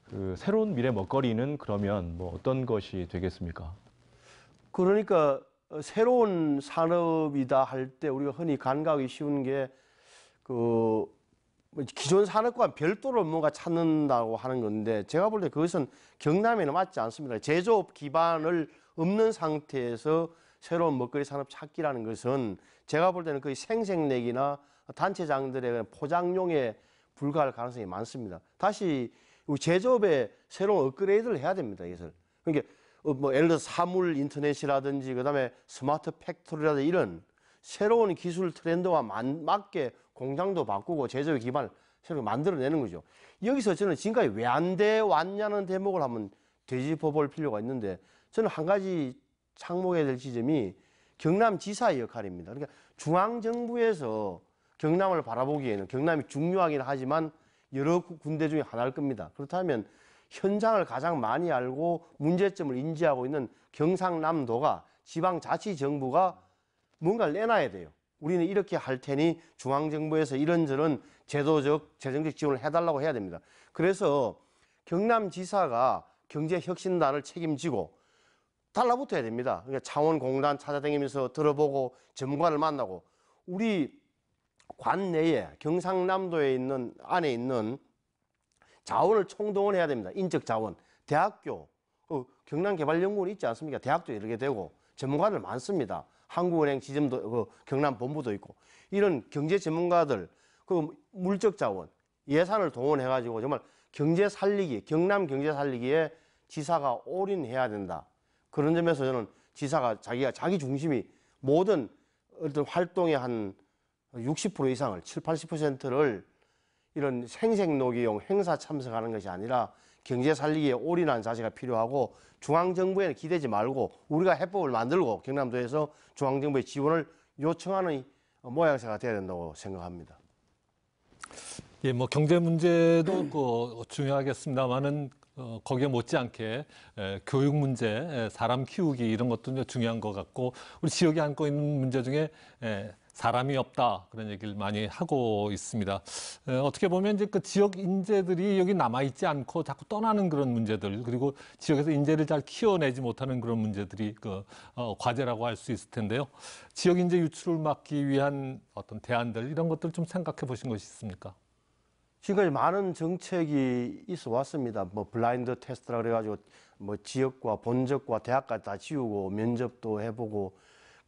그 새로운 미래 먹거리는 그러면 뭐 어떤 것이 되겠습니까? 그러니까 새로운 산업이다 할 때 우리가 흔히 간과하기 쉬운 게 그 기존 산업과 별도로 뭔가 찾는다고 하는 건데 제가 볼 때 그것은 경남에는 맞지 않습니다. 제조업 기반을 없는 상태에서 새로운 먹거리 산업 찾기라는 것은 제가 볼 때는 거의 생색내기나 단체장들의 포장용에 불과할 가능성이 많습니다. 다시 제조업에 새로운 업그레이드를 해야 됩니다. 이것을. 그러니까 뭐 예를 들어서 사물 인터넷이라든지 그다음에 스마트 팩토리라든지 이런 새로운 기술 트렌드와 맞게 공장도 바꾸고 제조업 기반을 새로 만들어내는 거죠. 여기서 저는 지금까지 왜 안 돼 왔냐는 대목을 한번 되짚어 볼 필요가 있는데 저는 한 가지 착목해야 될 지점이 경남지사의 역할입니다. 그러니까 중앙정부에서 경남을 바라보기에는 경남이 중요하긴 하지만 여러 군데 중에 하나일 겁니다. 그렇다면 현장을 가장 많이 알고 문제점을 인지하고 있는 경상남도가 지방자치정부가 뭔가를 내놔야 돼요. 우리는 이렇게 할 테니 중앙정부에서 이런저런 제도적, 재정적 지원을 해달라고 해야 됩니다. 그래서 경남지사가 경제혁신단을 책임지고 달라붙어야 됩니다. 그러니까 창원공단 찾아다니면서 들어보고 전문가를 만나고 우리 관내에 경상남도에 있는 안에 있는 자원을 총동원해야 됩니다. 인적 자원, 대학교, 경남개발연구원이 있지 않습니까? 대학도 여러 개 되고 전문가들 많습니다. 한국은행 지점도 경남 본부도 있고 이런 경제 전문가들 그 물적 자원 예산을 동원해 가지고 정말 경제 살리기 경남 경제 살리기에 지사가 올인해야 된다. 그런 점에서 저는 지사가 자기 중심이 모든 어떤 활동의 한 60% 이상을 7, 80%를 이런 생색녹이용 행사 참석하는 것이 아니라 경제 살리기에 올인하는 자세가 필요하고 중앙정부에는 기대지 말고 우리가 해법을 만들고 경남도에서 중앙정부의 지원을 요청하는 모양새가 돼야 된다고 생각합니다. 예, 뭐 경제 문제도 중요하겠습니다만은 거기에 못지않게 교육 문제, 사람 키우기 이런 것도 이제 중요한 것 같고 우리 지역이 안고 있는 문제 중에 사람이 없다 그런 얘기를 많이 하고 있습니다. 어떻게 보면 이제 그 지역 인재들이 여기 남아 있지 않고 자꾸 떠나는 그런 문제들 그리고 지역에서 인재를 잘 키워내지 못하는 그런 문제들이 과제라고 할 수 있을 텐데요. 지역 인재 유출을 막기 위한 어떤 대안들 이런 것들 좀 생각해 보신 것이 있습니까? 지금까지 많은 정책이 있어 왔습니다. 뭐 블라인드 테스트라 그래가지고 뭐 지역과 본적과 대학까지 다 지우고 면접도 해보고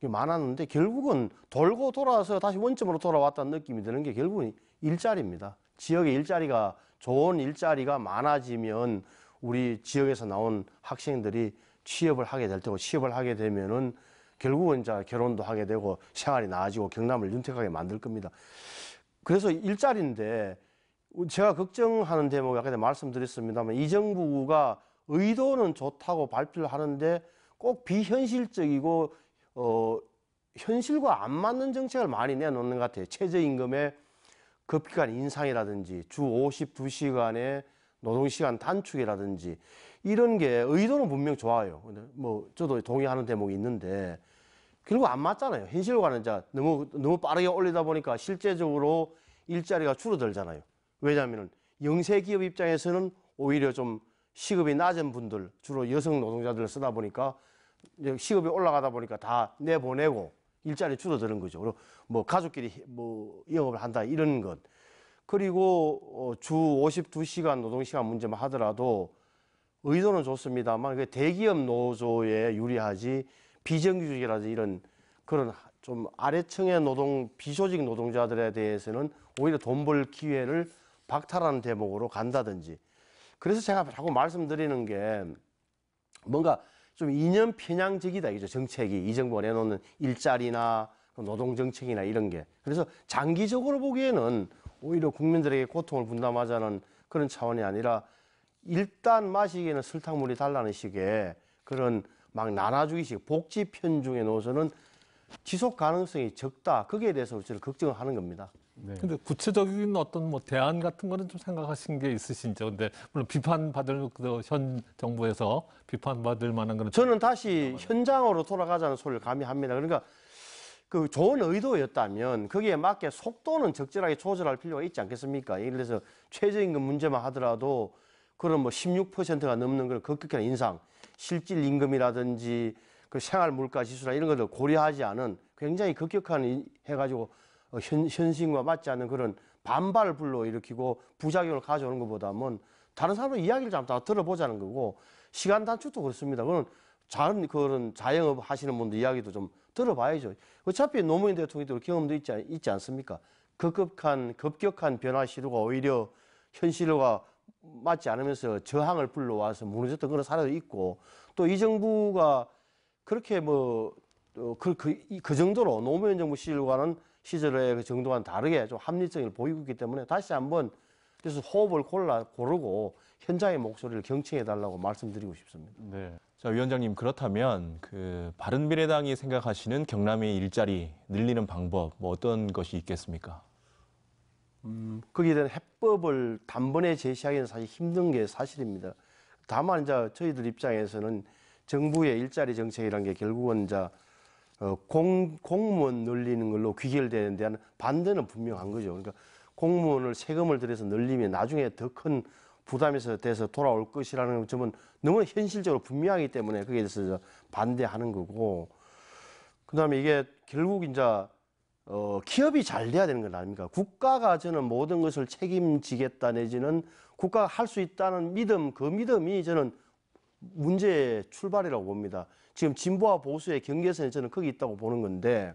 많았는데 결국은 돌고 돌아서 다시 원점으로 돌아왔다는 느낌이 드는 게 결국은 일자리입니다. 지역의 일자리가 좋은 일자리가 많아지면 우리 지역에서 나온 학생들이 취업을 하게 될 테고 취업을 하게 되면은 결국은 이제 결혼도 하게 되고 생활이 나아지고 경남을 윤택하게 만들 겁니다. 그래서 일자리인데 제가 걱정하는 대목이 아까 말씀드렸습니다만 이 정부가 의도는 좋다고 발표를 하는데 꼭 비현실적이고 현실과 안 맞는 정책을 많이 내놓는 것 같아요. 최저임금의 급격한 인상이라든지 주 52시간의 노동시간 단축이라든지 이런 게 의도는 분명 좋아요. 근데 뭐 저도 동의하는 대목이 있는데 결국 안 맞잖아요. 현실과는 이제 너무 빠르게 올리다 보니까 실제적으로 일자리가 줄어들잖아요. 왜냐하면 영세 기업 입장에서는 오히려 좀 시급이 낮은 분들 주로 여성 노동자들을 쓰다 보니까 시급이 올라가다 보니까 다 내보내고 일자리 줄어드는 거죠. 그리고 뭐 가족끼리 뭐 영업을 한다 이런 것. 그리고 주 52시간 노동시간 문제만 하더라도 의도는 좋습니다만 대기업 노조에 유리하지 비정규직이라든지 이런 그런 좀 아래층의 비조직 노동자들에 대해서는 오히려 돈 벌 기회를 박탈하는 대목으로 간다든지. 그래서 제가 자꾸 말씀드리는 게 뭔가 좀 이념 편향적이다 이죠. 정책이 이 정부가 내놓는 일자리나 노동 정책이나 이런 게. 그래서 장기적으로 보기에는 오히려 국민들에게 고통을 분담하자는 그런 차원이 아니라 일단 마시기에는 설탕물이 달라는 식의 그런 막 나눠주기식 복지 편중에 놓아서는 지속 가능성이 적다. 거기에 대해서 저는 걱정을 하는 겁니다. 네. 근데 구체적인 어떤 뭐 대안 같은 거는 좀 생각하신 게 있으신죠? 근데 물론 비판받을 현 정부에서 비판받을 만한 거는 저는 다시 현장으로 돌아가자는 소리를 감히 합니다. 그러니까 그 좋은 의도였다면 거기에 맞게 속도는 적절하게 조절할 필요가 있지 않겠습니까? 예를 들어서 최저임금 문제만 하더라도 그런 뭐 16%가 넘는 그런 급격한 인상, 실질 임금이라든지 그 생활 물가 지수나 이런 것들 고려하지 않은 굉장히 급격한 해가지고 현실과 맞지 않는 그런 반발을 불러일으키고 부작용을 가져오는 것보다는 다른 사람들 이야기를 좀 다 들어보자는 거고 시간 단축도 그렇습니다. 그런 자영업 하시는 분들 이야기도 좀 들어봐야죠. 어차피 노무현 대통령도 경험도 있지 않습니까? 급격한 변화 시도가 오히려 현실과 맞지 않으면서 저항을 불러와서 무너졌던 그런 사례도 있고 또 이 정부가 그렇게 그 정도로 노무현 정부 시절의 그 정도와는 다르게 좀 합리성을 보이고 있기 때문에 다시 한번 그래서 호흡을 고르고 현장의 목소리를 경청해 달라고 말씀드리고 싶습니다. 네. 자, 위원장님, 그렇다면 그 바른미래당이 생각하시는 경남의 일자리 늘리는 방법 뭐 어떤 것이 있겠습니까? 거기에 대한 해법을 단번에 제시하기는 사실 힘든 게 사실입니다. 다만 이제 저희들 입장에서는 정부의 일자리 정책이라는 게 결국은 이제 공무원 늘리는 걸로 귀결되는 데는 반대는 분명한 거죠. 그러니까 공무원을 세금을 들여서 늘리면 나중에 더 큰 부담이 돼서 돌아올 것이라는 점은 너무나 현실적으로 분명하기 때문에 거기에 대해서 반대하는 거고, 그다음에 이게 결국 이제 기업이 잘 돼야 되는 건 아닙니까? 국가가 저는 모든 것을 책임지겠다 내지는 국가가 할 수 있다는 믿음, 그 믿음이 저는 문제의 출발이라고 봅니다. 지금 진보와 보수의 경계선이 저는 거기 있다고 보는 건데,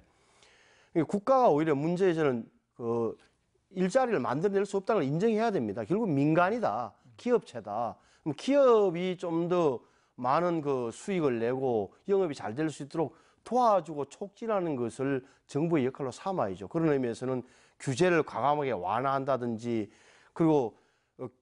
국가가 오히려 문제에 저는 일자리를 만들어낼 수 없다는 걸 인정해야 됩니다. 결국 민간이다, 기업체다. 그럼 기업이 좀 더 많은 그 수익을 내고 영업이 잘 될 수 있도록 도와주고 촉진하는 것을 정부의 역할로 삼아야죠. 그런 의미에서는 규제를 과감하게 완화한다든지, 그리고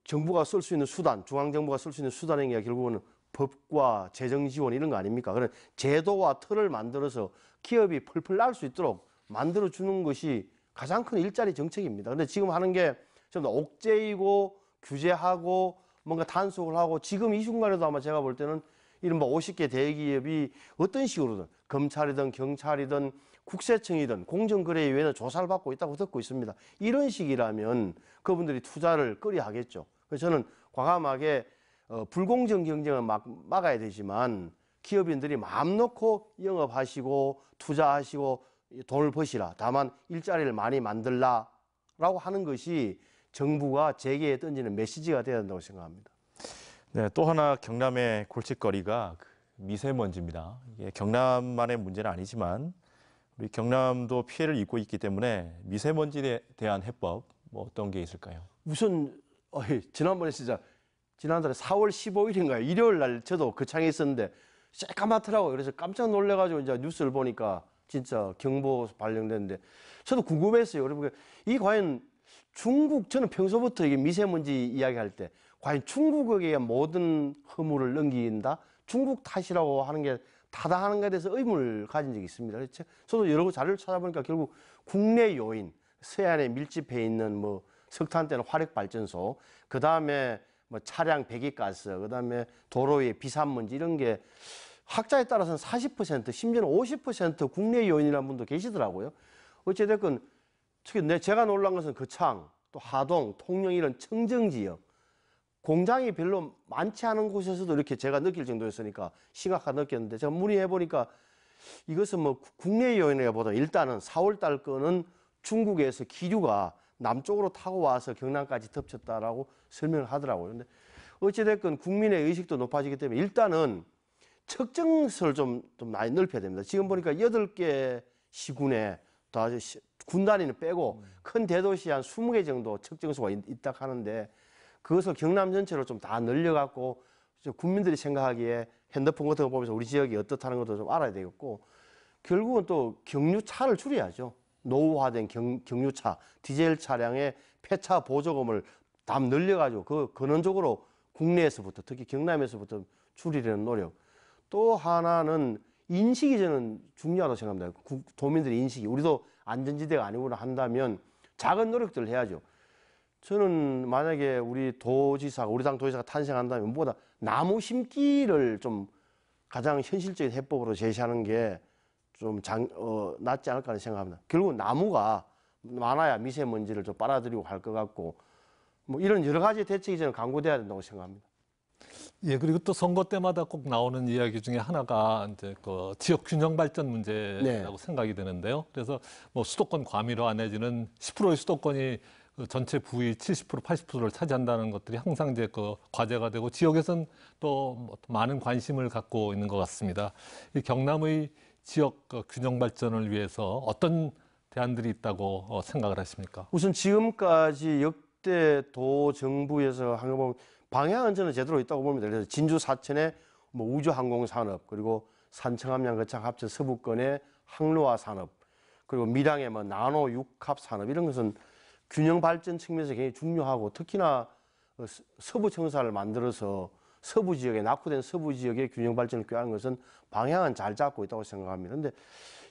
정부가 쓸 수 있는 수단, 중앙정부가 쓸 수 있는 수단인 게 결국은 법과 재정 지원 이런 거 아닙니까? 그런 제도와 틀을 만들어서 기업이 펄펄 날 수 있도록 만들어 주는 것이 가장 큰 일자리 정책입니다. 근데 지금 하는 게 좀 더 옥죄이고 규제하고 뭔가 단속을 하고, 지금 이 순간에도 아마 제가 볼 때는 이른바 50개 대기업이 어떤 식으로든 검찰이든 경찰이든 국세청이든 공정거래위원회 조사를 받고 있다고 듣고 있습니다. 이런 식이라면 그분들이 투자를 꺼려 하겠죠. 그래서 저는 과감하게 불공정 경쟁을 막아야 되지만 기업인들이 마음 놓고 영업하시고 투자하시고 돈을 버시라, 다만 일자리를 많이 만들라라고 하는 것이 정부가 재계에 던지는 메시지가 되어야 된다고 생각합니다. 네, 또 하나 경남의 골칫거리가 그 미세먼지입니다. 이게 경남만의 문제는 아니지만 우리 경남도 피해를 입고 있기 때문에 미세먼지에 대한 해법 뭐 어떤 게 있을까요? 우선 지난번에 지난달에 4월 15일인가요? 일요일 날 저도 거창에 있었는데 새까맣더라고요. 그래서 깜짝 놀래가지고 이제 뉴스를 보니까 진짜 경보 발령됐는데 저도 궁금했어요. 그리고 이 과연 저는 평소부터 이게 미세먼지 이야기할 때 과연 중국에게 모든 허물을 넘긴다? 중국 탓이라고 하는 게 타당한가에 대해서 의문을 가진 적이 있습니다. 그래서 저도 여러 자료를 찾아보니까 결국 국내 요인, 서해안에 밀집해 있는 뭐 석탄 떼는 화력발전소, 그 다음에 뭐 차량 배기가스, 그 다음에 도로 위에 비산먼지 이런 게 학자에 따라서는 40%, 심지어는 50% 국내 요인이라는 분도 계시더라고요. 어찌됐건 특히 제가 놀란 것은 거창, 또 하동, 통영 이런 청정지역, 공장이 별로 많지 않은 곳에서도 이렇게 제가 느낄 정도였으니까 심각하게 느꼈는데, 제가 문의해 보니까 이것은 뭐 국내 요인이라보다 일단은 4월 달 거는 중국에서 기류가 남쪽으로 타고 와서 경남까지 덮쳤다라고 설명을 하더라고요. 근데 어찌됐건 국민의 의식도 높아지기 때문에 일단은 측정소를 좀 많이 넓혀야 됩니다. 지금 보니까 8개 시군에 다 군 단위는 빼고 큰 대도시 한 20개 정도 측정소가 있다 하는데, 그것을 경남 전체로 좀 다 늘려갖고 국민들이 생각하기에 핸드폰 같은 거 보면서 우리 지역이 어떻다는 것도 좀 알아야 되겠고, 결국은 또 경유차를 줄여야죠. 노후화된 경유차, 디젤 차량의 폐차 보조금을 다 늘려가지고 그 근원적으로 국내에서부터, 특히 경남에서부터 줄이려는 노력. 또 하나는 인식이 저는 중요하다고 생각합니다. 도민들의 인식이, 우리도 안전지대가 아니구나 한다면 작은 노력들을 해야죠. 저는 만약에 우리 당 도지사가 탄생한다면 무엇보다 나무 심기를 좀 가장 현실적인 해법으로 제시하는 게 좀 낫지 않을까 하는 생각합니다. 결국 나무가 많아야 미세먼지를 좀 빨아들이고 할 것 같고 뭐 이런 여러 가지 대책이 저는 강구돼야 된다고 생각합니다. 예, 그리고 또 선거 때마다 꼭 나오는 이야기 중에 하나가 이제 그 지역 균형 발전 문제라고 생각이 되는데요. 그래서 뭐 수도권 과밀화 내지는 10%의 수도권이 그 전체 부위 70%, 80%를 차지한다는 것들이 항상 이제 그 과제가 되고 지역에서는 또 많은 관심을 갖고 있는 것 같습니다. 이 경남의 지역 균형 발전을 위해서 어떤 대안들이 있다고 생각을 하십니까? 우선 지금까지 역대 도 정부에서 한 거 보면 방향은 저는 제대로 있다고 봅니다. 그래서 진주 사천의 뭐 우주 항공 산업, 그리고 산청 함양 거창 합천 서부권의 항로화 산업, 그리고 밀양의 뭐 나노 육합 산업 이런 것은 균형 발전 측면에서 굉장히 중요하고 특히나 서부 청사를 만들어서 서부 지역에 낙후된 서부 지역의 균형 발전을 꾀하는 것은 방향은 잘 잡고 있다고 생각합니다. 근데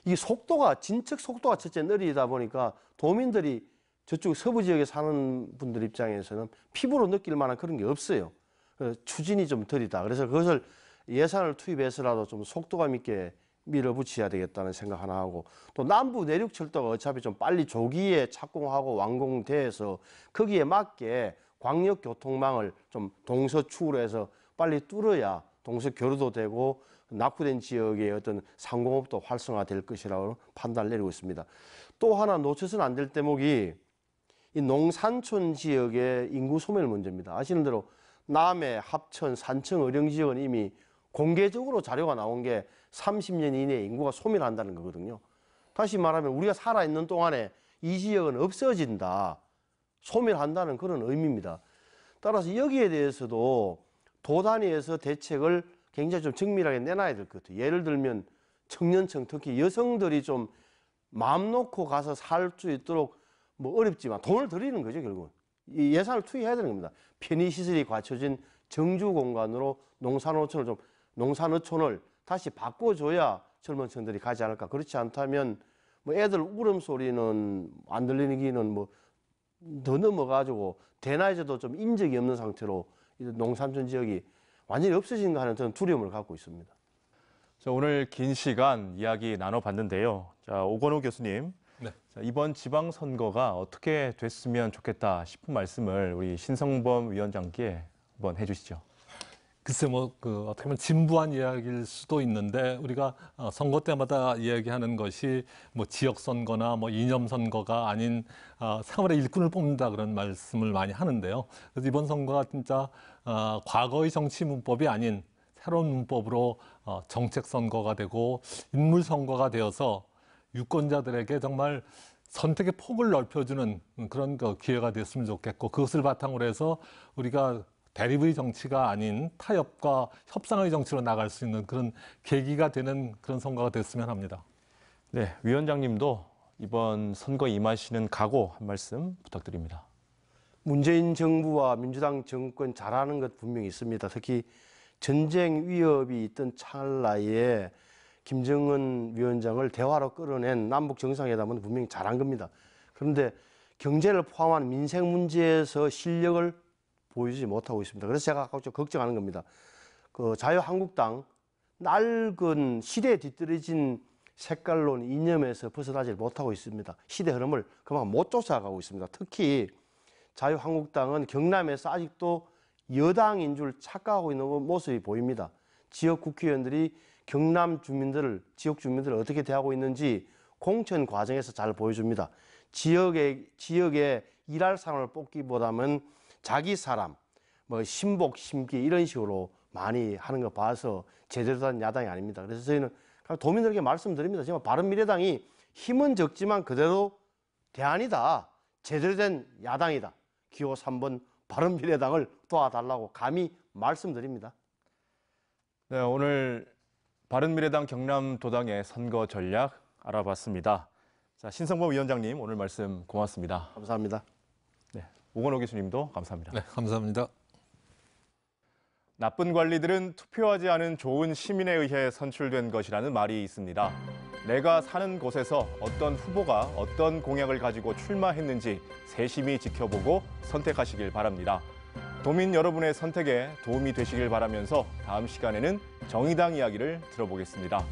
이 속도가 진척 속도가 첫째 느리다 보니까 도민들이 저쪽 서부 지역에 사는 분들 입장에서는 피부로 느낄 만한 그런 게 없어요. 그래서 추진이 좀 느리다. 그래서 그것을 예산을 투입해서라도 좀 속도감 있게 밀어붙여야 되겠다는 생각 하나 하고 또 남부 내륙철도가 어차피 좀 빨리 조기에 착공하고 완공돼서 거기에 맞게 광역교통망을 좀 동서축으로 해서 빨리 뚫어야 동서교류도 되고 낙후된 지역의 어떤 상공업도 활성화될 것이라고 판단을 내리고 있습니다. 또 하나 놓쳐서는 안 될 대목이 이 농산촌 지역의 인구 소멸 문제입니다. 아시는 대로 남해, 합천, 산청, 의령 지역은 이미 공개적으로 자료가 나온 게 30년 이내에 인구가 소멸한다는 거거든요. 다시 말하면 우리가 살아있는 동안에 이 지역은 없어진다, 소멸한다는 그런 의미입니다. 따라서 여기에 대해서도 도 단위에서 대책을 굉장히 좀 정밀하게 내놔야 될 것 같아요. 예를 들면 청년층, 특히 여성들이 좀 마음 놓고 가서 살 수 있도록 뭐 어렵지만 돈을 들이는 거죠, 결국은. 이 예산을 투입해야 되는 겁니다. 편의시설이 갖춰진 정주 공간으로 농산어촌을 다시 바꿔줘야 젊은 층들이 가지 않을까. 그렇지 않다면 뭐 애들 울음소리는 안 들리는 기는 뭐 더 넘어가지고 대낮에도 좀 인적이 없는 상태로 농산촌 지역이 완전히 없어진가 하는 저는 두려움을 갖고 있습니다. 자, 오늘 긴 시간 이야기 나눠봤는데요. 자, 오건호 교수님, 네. 자, 이번 지방선거가 어떻게 됐으면 좋겠다 싶은 말씀을 우리 신성범 위원장께 한번 해주시죠. 글쎄 어떻게 보면 진부한 이야기일 수도 있는데 우리가 선거 때마다 이야기하는 것이 뭐 지역 선거나 뭐 이념 선거가 아닌 생활의 일꾼을 뽑는다 그런 말씀을 많이 하는데요. 그래서 이번 선거가 진짜 과거의 정치 문법이 아닌 새로운 문법으로 정책 선거가 되고 인물 선거가 되어서 유권자들에게 정말 선택의 폭을 넓혀주는 그런 기회가 됐으면 좋겠고 그것을 바탕으로 해서 우리가 대립의 정치가 아닌 타협과 협상의 정치로 나갈 수 있는 그런 계기가 되는 그런 선거가 됐으면 합니다. 네, 위원장님도 이번 선거 임하시는 각오 한 말씀 부탁드립니다. 문재인 정부와 민주당 정권 잘하는 것 분명히 있습니다. 특히 전쟁 위협이 있던 찰나에 김정은 위원장을 대화로 끌어낸 남북 정상회담은 분명히 잘한 겁니다. 그런데 경제를 포함한 민생 문제에서 실력을 보여주지 못하고 있습니다. 그래서 제가 아까 좀 걱정하는 겁니다. 그 자유한국당 낡은 시대에 뒤떨어진 색깔론 이념에서 벗어나지 못하고 있습니다. 시대 흐름을 그만큼 못 쫓아가고 있습니다. 특히 자유한국당은 경남에서 아직도 여당인 줄 착각하고 있는 모습이 보입니다. 지역 국회의원들이 경남 주민들을, 지역 주민들을 어떻게 대하고 있는지 공천 과정에서 잘 보여줍니다. 지역에 일할 사람을 뽑기보다는 자기 사람, 뭐 신복, 심기 이런 식으로 많이 하는 거 봐서 제대로 된 야당이 아닙니다. 그래서 저희는 도민들에게 말씀드립니다. 지금 바른미래당이 힘은 적지만 그대로 대안이다. 제대로 된 야당이다. 기호 3번 바른미래당을 도와달라고 감히 말씀드립니다. 네, 오늘 바른미래당 경남도당의 선거 전략 알아봤습니다. 자, 신성범 위원장님 오늘 말씀 고맙습니다. 감사합니다. 네, 오건호 교수님도 감사합니다. 네, 감사합니다. 나쁜 관리들은 투표하지 않은 좋은 시민에 의해 선출된 것이라는 말이 있습니다. 내가 사는 곳에서 어떤 후보가 어떤 공약을 가지고 출마했는지 세심히 지켜보고 선택하시길 바랍니다. 도민 여러분의 선택에 도움이 되시길 바라면서 다음 시간에는 정의당 이야기를 들어보겠습니다.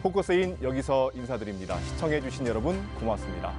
포커스인 여기서 인사드립니다. 시청해주신 여러분 고맙습니다.